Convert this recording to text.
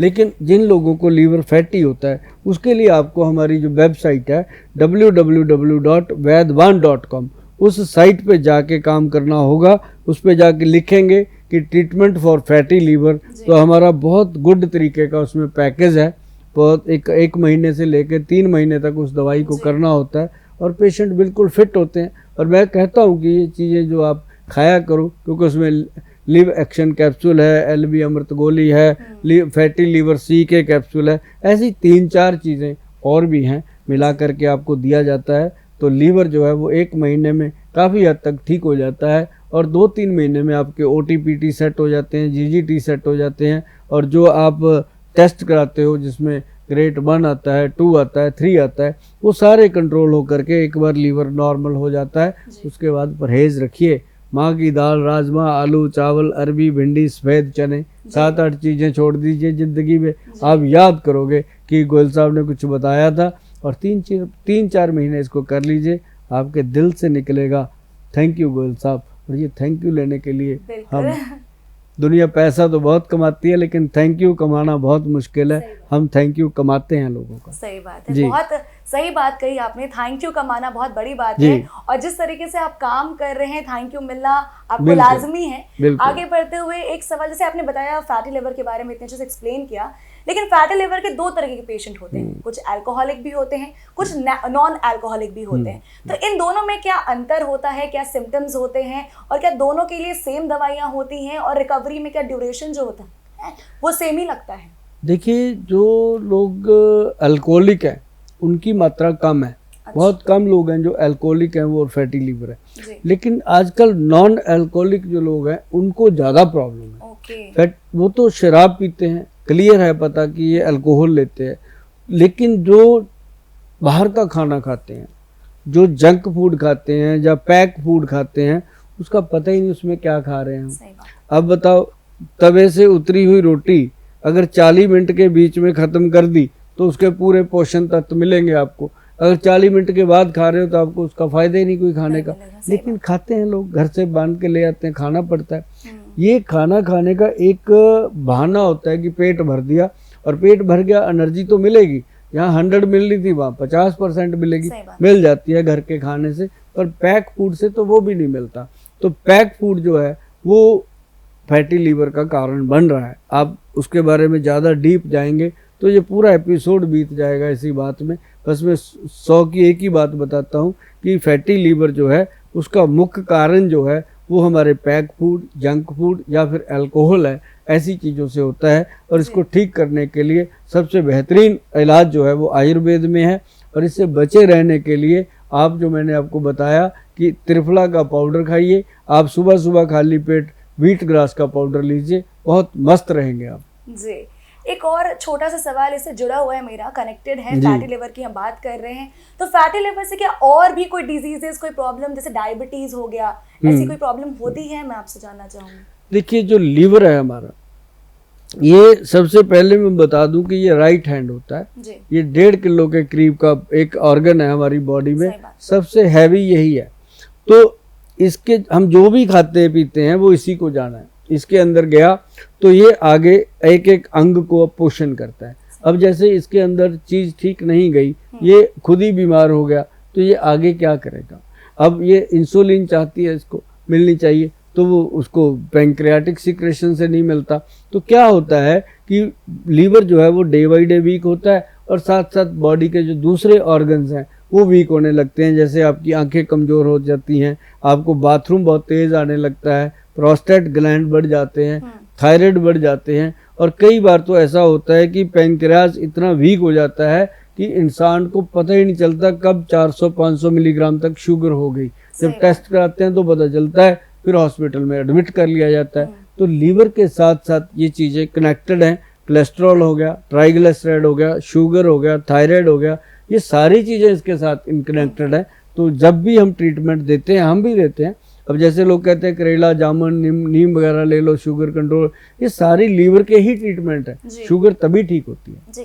लेकिन जिन लोगों को लीवर फैटी होता है उसके लिए आपको हमारी जो वेबसाइट है www.vaidwan.com उस साइट पे जाके काम करना होगा। उस पे जाके लिखेंगे कि ट्रीटमेंट फॉर फैटी लीवर, तो हमारा बहुत गुड तरीके का उसमें पैकेज है। बहुत एक महीने से लेकर 3 महीने तक उस दवाई को करना होता है और पेशेंट बिल्कुल फिट होते हैं। और मैं कहता हूँ कि ये चीज़ें जो आप खाया करो, क्योंकि उसमें लिव एक्शन कैप्सूल है, LB अमृत गोली है, फैटी लीवर C के कैप्सूल है, ऐसी 3-4 चीज़ें और भी हैं, मिला करके आपको दिया जाता है। तो लीवर जो है वो 1 महीने में काफ़ी हद तक ठीक हो जाता है और 2-3 महीने में आपके OTPT सेट हो जाते हैं, GGT सेट हो जाते हैं। और जो आप टेस्ट कराते हो जिसमें ग्रेड 1 आता है, 2 आता है, 3 आता है, वो सारे कंट्रोल हो करके एक बार लीवर नॉर्मल हो जाता है। उसके बाद परहेज़ रखिए, माँ की दाल, राजमा, आलू, चावल, अरबी, भिंडी, सफ़ेद चने, 7-8 चीज़ें छोड़ दीजिए। ज़िंदगी में आप याद करोगे कि गोयल साहब ने कुछ बताया था, और 3-4 महीने इसको कर लीजिए, आपके दिल से निकलेगा थैंक यू गोयल साहब। और ये थैंक यू लेने के लिए हम, दुनिया पैसा तो बहुत कमाती है लेकिन थैंक यू कमाना बहुत मुश्किल है। हम थैंक यू कमाते हैं लोगों का। सही बात है, बहुत सही बात कही आपने। थैंक यू कमाना बहुत बड़ी बात है, और जिस तरीके से आप काम कर रहे हैं थैंक यू मिलना आपको लाजमी है। आगे बढ़ते हुए एक सवाल, जैसे आपने बताया फैटी लिवर के बारे में इतने अच्छे से एक्सप्लेन किया, लेकिन फैटी लिवर के 2 तरह के पेशेंट होते हैं, कुछ अल्कोहलिक भी होते हैं, कुछ नॉन अल्कोहलिक भी होते हैं। तो इन दोनों में क्या अंतर होता है, क्या सिम्टम्स होते हैं, और क्या दोनों के लिए सेम दवाइयाँ होती हैं, और रिकवरी में क्या ड्यूरेशन जो होता है वो सेम ही लगता है? देखिए, जो लोग अल्कोहलिक हैं उनकी मात्रा कम है। बहुत कम लोग हैं जो अल्कोहलिक हैं वो फैटी लीवर है। लेकिन आजकल नॉन अल्कोहलिक जो लोग हैं उनको ज़्यादा प्रॉब्लम है। वो तो शराब पीते हैं, क्लियर है पता कि ये अल्कोहल लेते हैं, लेकिन जो बाहर का खाना खाते हैं, जो जंक फूड खाते हैं या पैक फूड खाते हैं, उसका पता ही नहीं उसमें क्या खा रहे हैं। अब बताओ, तवे से उतरी हुई रोटी अगर 40 मिनट के बीच में ख़त्म कर दी तो उसके पूरे पोषण तत्व मिलेंगे आपको। अगर 40 मिनट के बाद खा रहे हो तो आपको उसका फ़ायदा ही नहीं कोई खाने का। लेकिन खाते हैं लोग, घर से बांध के ले आते हैं, खाना पड़ता है। ये खाना खाने का एक बहाना होता है कि पेट भर दिया, और पेट भर गया, एनर्जी तो मिलेगी। यहाँ 100 मिल रही थी वहाँ 50% मिलेगी, मिल जाती है घर के खाने से, पर पैक फूड से तो वो भी नहीं मिलता। तो पैक फूड जो है वो फैटी लीवर का कारण बन रहा है। आप उसके बारे में ज़्यादा डीप जाएंगे तो ये पूरा एपिसोड बीत जाएगा इसी बात में। बस मैं 100 की एक ही बात बताता हूँ कि फैटी लीवर जो है उसका मुख्य कारण जो है वो हमारे पैक फूड, जंक फूड या फिर अल्कोहल है, ऐसी चीज़ों से होता है। और इसको ठीक करने के लिए सबसे बेहतरीन इलाज जो है वो आयुर्वेद में है। और इससे बचे रहने के लिए आप, जो मैंने आपको बताया कि त्रिफला का पाउडर खाइए, आप सुबह सुबह खाली पेट व्हीट ग्रास का पाउडर लीजिए, बहुत मस्त रहेंगे आप जी। एक और छोटा सा सवाल इससे जुड़ा हुआ है मेरा, कनेक्टेड है, फैटी लिवर की हम बात कर रहे हैं, तो फैटी लिवर से क्या और भी कोई डिजीजेस, कोई प्रॉब्लम, जैसे डायबिटीज हो गया, ऐसी कोई प्रॉब्लम होती है? मैं आपसे जानना चाहूँगी। देखिए, जो लीवर है हमारा, ये सबसे पहले मैं बता दूं कि ये राइट हैंड होता है। ये 1.5 किलो के करीब का एक ऑर्गन है हमारी बॉडी में, सबसे हैवी यही है। तो इसके हम जो भी खाते पीते हैं वो इसी को जाना है, इसके अंदर गया तो ये आगे एक एक अंग को पोषण करता है। अब जैसे इसके अंदर चीज़ ठीक नहीं गई, ये खुद ही बीमार हो गया, तो ये आगे क्या करेगा? अब ये इंसुलिन चाहती है, इसको मिलनी चाहिए, तो वो उसको पैंक्रियाटिक सिक्रेशन से नहीं मिलता। तो क्या होता है कि लीवर जो है वो डे बाई डे वीक होता है, और साथ साथ बॉडी के जो दूसरे ऑर्गन्स हैं वो वीक होने लगते हैं। जैसे आपकी आंखें कमज़ोर हो जाती हैं, आपको बाथरूम बहुत तेज़ आने लगता है, प्रोस्टेट ग्लैंड बढ़ जाते हैं, थायराइड बढ़ जाते हैं, और कई बार तो ऐसा होता है कि पैंक्रियाज इतना वीक हो जाता है कि इंसान को पता ही नहीं चलता कब 400-500 मिलीग्राम तक शुगर हो गई। जब टेस्ट कराते हैं तो पता चलता है, फिर हॉस्पिटल में एडमिट कर लिया जाता है। तो लीवर के साथ साथ ये चीज़ें कनेक्टेड हैं। कोलेस्ट्रॉल हो गया, ट्राइग्लिसराइड हो गया, शुगर हो गया, थायराइड हो गया, ये सारी चीज़ें इसके साथ इनकनेक्टेड है। तो जब भी हम ट्रीटमेंट देते हैं, हम भी देते हैं। अब जैसे लोग कहते हैं करेला, जामुन, नीम वगैरह ले लो, शुगर कंट्रोल, ये सारी लीवर के ही ट्रीटमेंट है। शुगर तभी ठीक होती है।